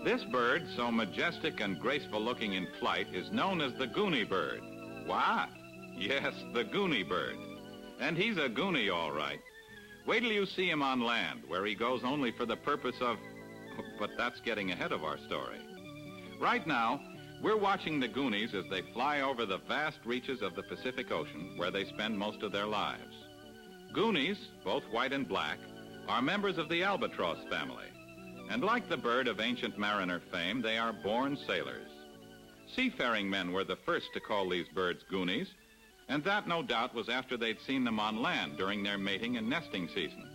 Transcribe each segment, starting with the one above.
This bird, so majestic and graceful looking in flight, is known as the Gooney Bird. What? Yes, the Gooney Bird. And he's a Goonie, all right. Wait till you see him on land, where he goes only for the purpose of... But that's getting ahead of our story. Right now, we're watching the Goonies as they fly over the vast reaches of the Pacific Ocean, where they spend most of their lives. Goonies, both white and black, are members of the Albatross family. And like the bird of ancient mariner fame, they are born sailors. Seafaring men were the first to call these birds Goonies, and that, no doubt, was after they'd seen them on land during their mating and nesting season.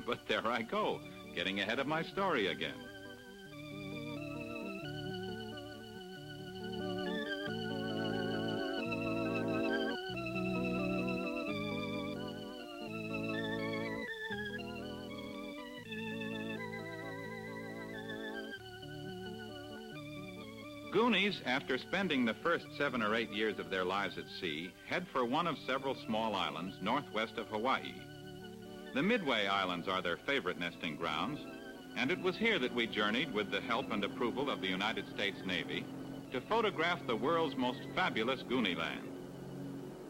But there I go, getting ahead of my story again. Goonies, after spending the first 7 or 8 years of their lives at sea, head for one of several small islands northwest of Hawaii. The Midway Islands are their favorite nesting grounds, and it was here that we journeyed with the help and approval of the United States Navy to photograph the world's most fabulous Goonie land.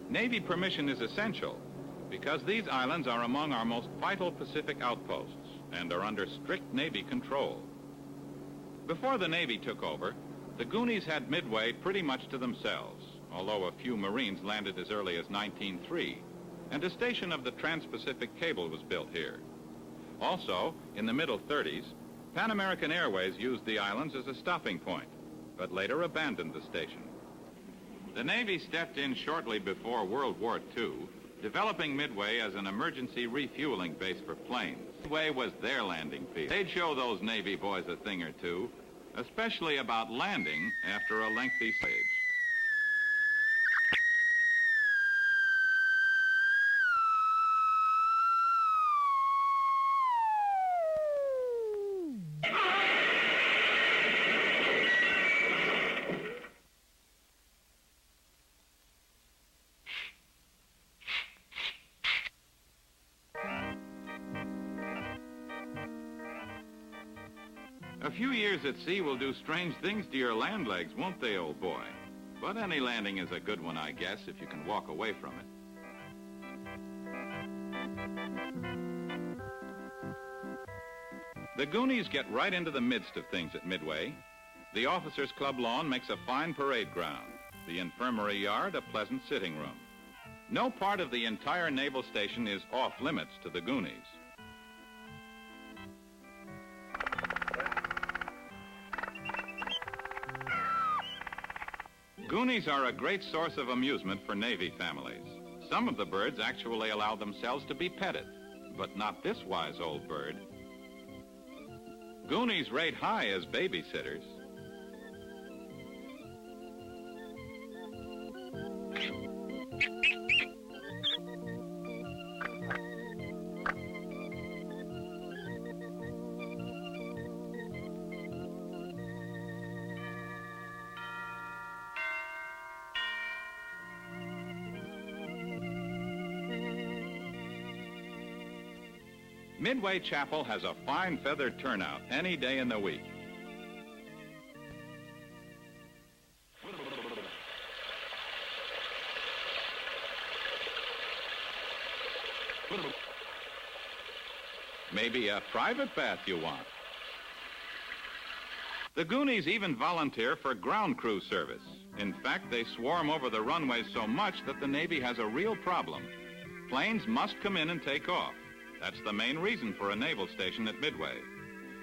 Navy permission is essential because these islands are among our most vital Pacific outposts and are under strict Navy control. Before the Navy took over, the Goonies had Midway pretty much to themselves, although a few Marines landed as early as 1903, and a station of the Trans-Pacific Cable was built here. Also, in the middle 30s, Pan American Airways used the islands as a stopping point, but later abandoned the station. The Navy stepped in shortly before World War II, developing Midway as an emergency refueling base for planes. Midway was their landing field. They'd show those Navy boys a thing or two, especially about landing after a lengthy stage. A few years at sea will do strange things to your land legs, won't they, old boy? But any landing is a good one, I guess, if you can walk away from it. The Goonies get right into the midst of things at Midway. The Officers' Club lawn makes a fine parade ground. The infirmary yard, a pleasant sitting room. No part of the entire naval station is off limits to the Goonies. Goonies are a great source of amusement for Navy families. Some of the birds actually allow themselves to be petted, but not this wise old bird. Goonies rate high as babysitters. Midway Chapel has a fine feathered turnout any day in the week. Maybe a private bath you want. The Goonies even volunteer for ground crew service. In fact, they swarm over the runways so much that the Navy has a real problem. Planes must come in and take off. That's the main reason for a naval station at Midway.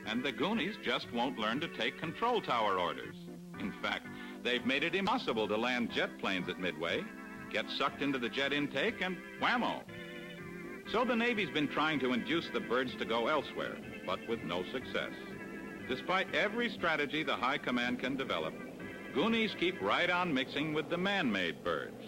And the Goonies just won't learn to take control tower orders. In fact, they've made it impossible to land jet planes at Midway, get sucked into the jet intake, and whammo. So the Navy's been trying to induce the birds to go elsewhere, but with no success. Despite every strategy the High Command can develop, Goonies keep right on mixing with the man-made birds.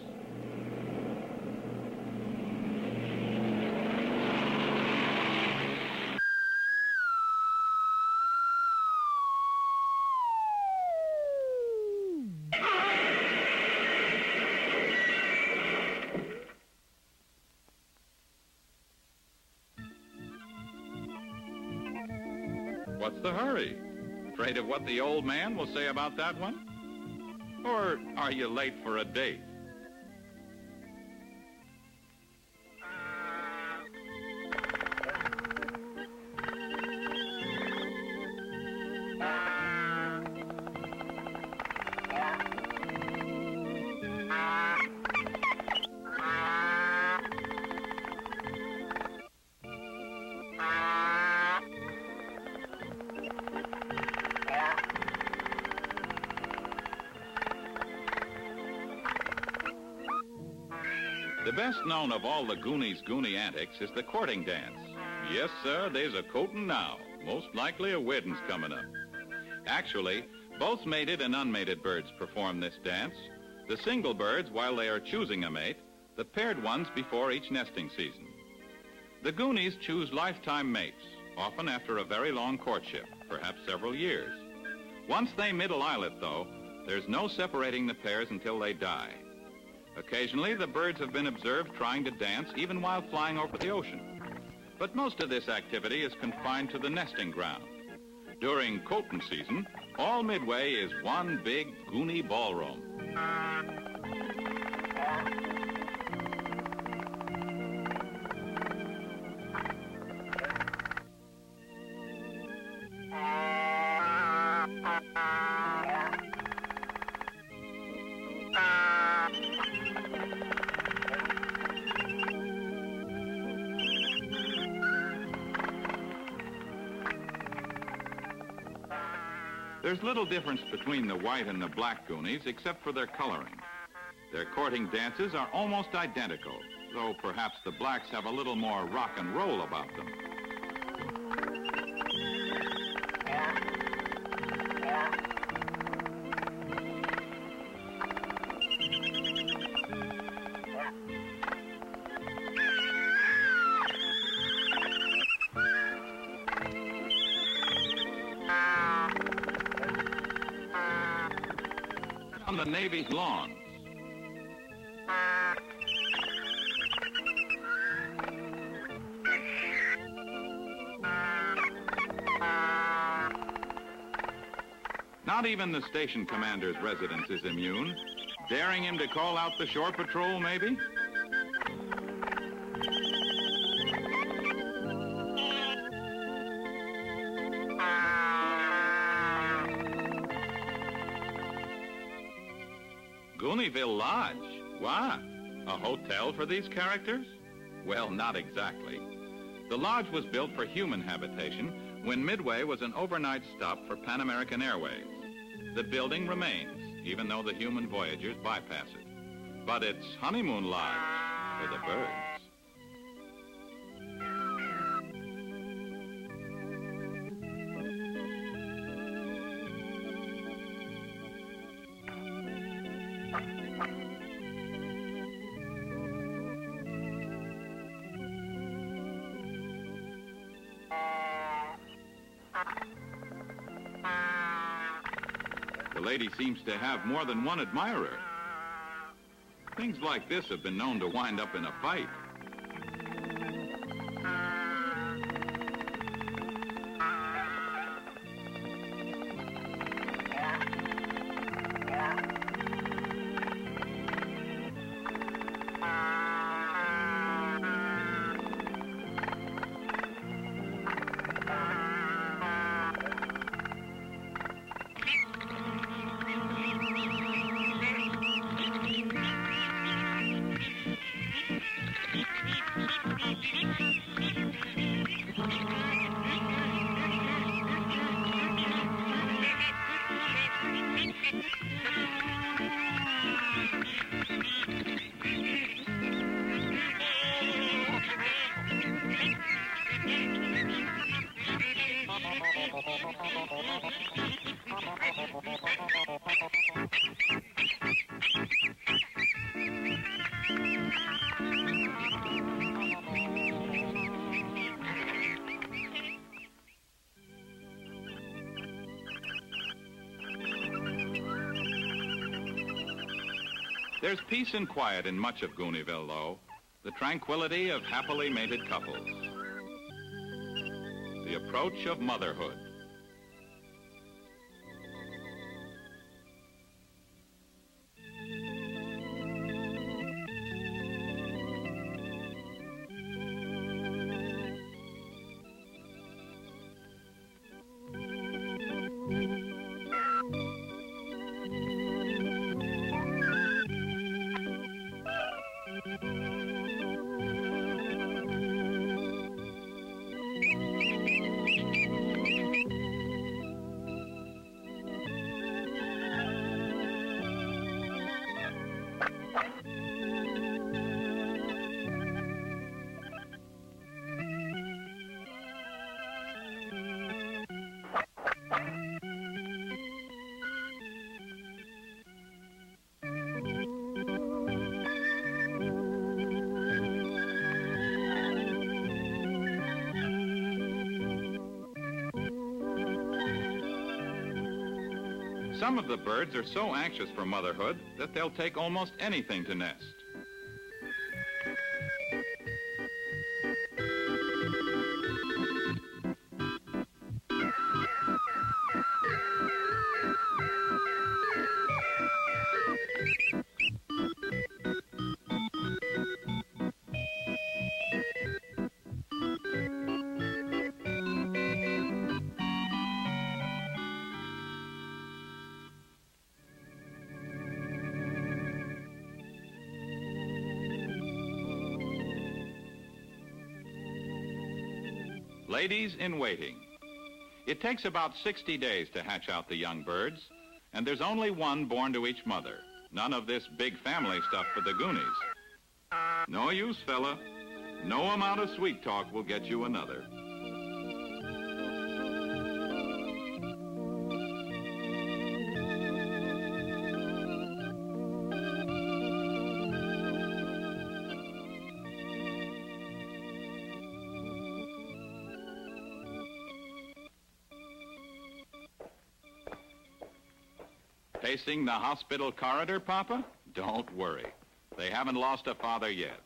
What's the hurry? Afraid of what the old man will say about that one? Or are you late for a date? The best known of all the Goonies' Goonie antics is the courting dance. Yes, sir, there's a courting now. Most likely a wedding's coming up. Actually, both mated and unmated birds perform this dance. The single birds while they are choosing a mate, the paired ones before each nesting season. The Goonies choose lifetime mates, often after a very long courtship, perhaps several years. Once they middle eyelet, though, there's no separating the pairs until they die. Occasionally, the birds have been observed trying to dance even while flying over the ocean. But most of this activity is confined to the nesting ground. During courting season, all Midway is one big Goonie ballroom. There's little difference between the white and the black Goonies except for their coloring. Their courting dances are almost identical, though perhaps the blacks have a little more rock and roll about them. On the Navy's lawns. Not even the station commander's residence is immune. Daring him to call out the shore patrol, maybe? Gooneyville Lodge? Why? A hotel for these characters? Well, not exactly. The lodge was built for human habitation when Midway was an overnight stop for Pan American Airways. The building remains, even though the human voyagers bypass it. But it's honeymoon lodge for the birds. The lady seems to have more than one admirer. Things like this have been known to wind up in a fight. There's peace and quiet in much of Gooneyville, though. The tranquility of happily mated couples. The approach of motherhood. Some of the birds are so anxious for motherhood that they'll take almost anything to nest. Ladies in waiting. It takes about 60 days to hatch out the young birds, and there's only one born to each mother. None of this big family stuff for the Goonies. No use, fella. No amount of sweet talk will get you another. Pacing the hospital corridor, Papa? Don't worry. They haven't lost a father yet.